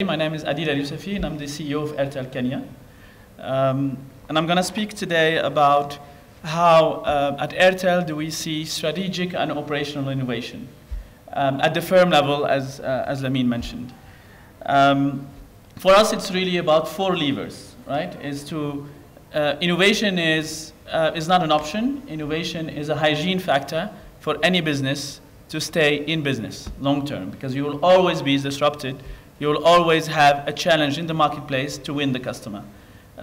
My name is Adil Airtel and I'm the CEO of Airtel Kenya. And I'm going to speak today about how at Airtel do we see strategic and operational innovation at the firm level, as Lamine mentioned. For us, it's really about four levers, right? Innovation is not an option. Innovation is a hygiene factor for any business to stay in business long term, because you will always be disrupted. You will always have a challenge in the marketplace to win the customer.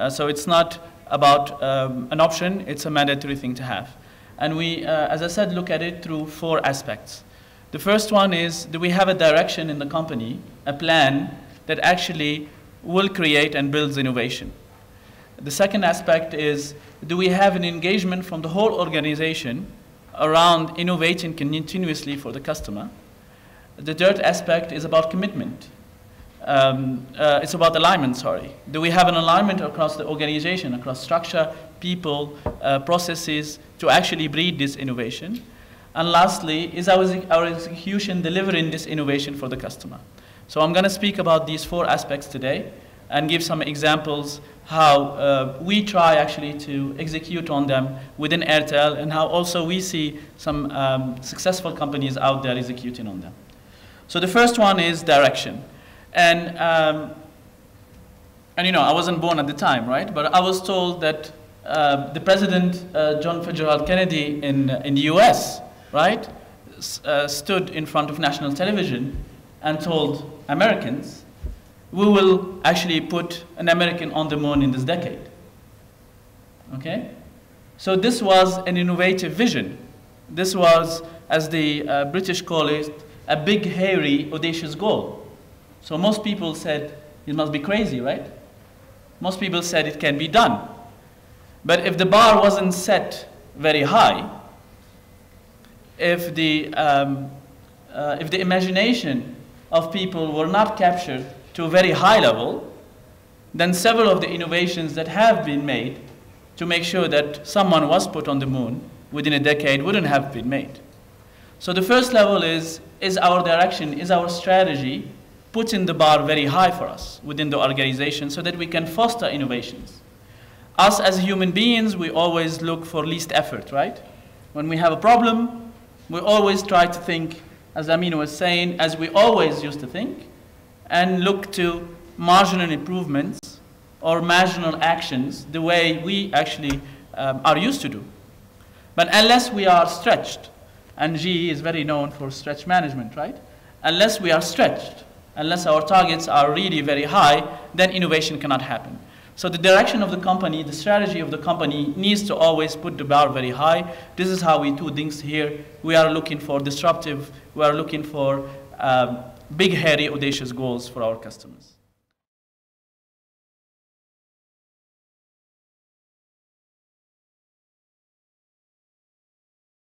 So it's not about an option, it's a mandatory thing to have. And we, as I said, look at it through four aspects. The first one is, do we have a direction in the company, a plan that actually will create and builds innovation? The second aspect is, do we have an engagement from the whole organization around innovating continuously for the customer? The third aspect is about commitment. It's about alignment, sorry. Do we have an alignment across the organization, across structure, people, processes, to actually breed this innovation? And lastly, is our execution delivering this innovation for the customer? So I'm going to speak about these four aspects today and give some examples how we try actually to execute on them within Airtel, and how also we see some successful companies out there executing on them. So the first one is direction. And you know, I wasn't born at the time, right? But I was told that the President, John Fitzgerald Kennedy in the US, right, stood in front of national television and told Americans, we will actually put an American on the moon in this decade. Okay? So this was an innovative vision. This was, as the British call it, a big, hairy, audacious goal. So most people said, it must be crazy, right? Most people said it can be done. But if the bar wasn't set very high, if the imagination of people were not captured to a very high level, then several of the innovations that have been made to make sure that someone was put on the moon within a decade wouldn't have been made. So the first level is our direction, is our strategy, putting the bar very high for us within the organization so that we can foster innovations. Us as human beings, we always look for least effort, right? When we have a problem, we always try to think, as Amin was saying, as we always used to think, and look to marginal improvements or marginal actions the way we actually are used to do. But unless we are stretched, and GE is very known for stretch management, right? Unless we are stretched, unless our targets are really very high, then innovation cannot happen. So the direction of the company, the strategy of the company needs to always put the bar very high. This is how we do things here. We are looking for disruptive, we are looking for big, hairy, audacious goals for our customers.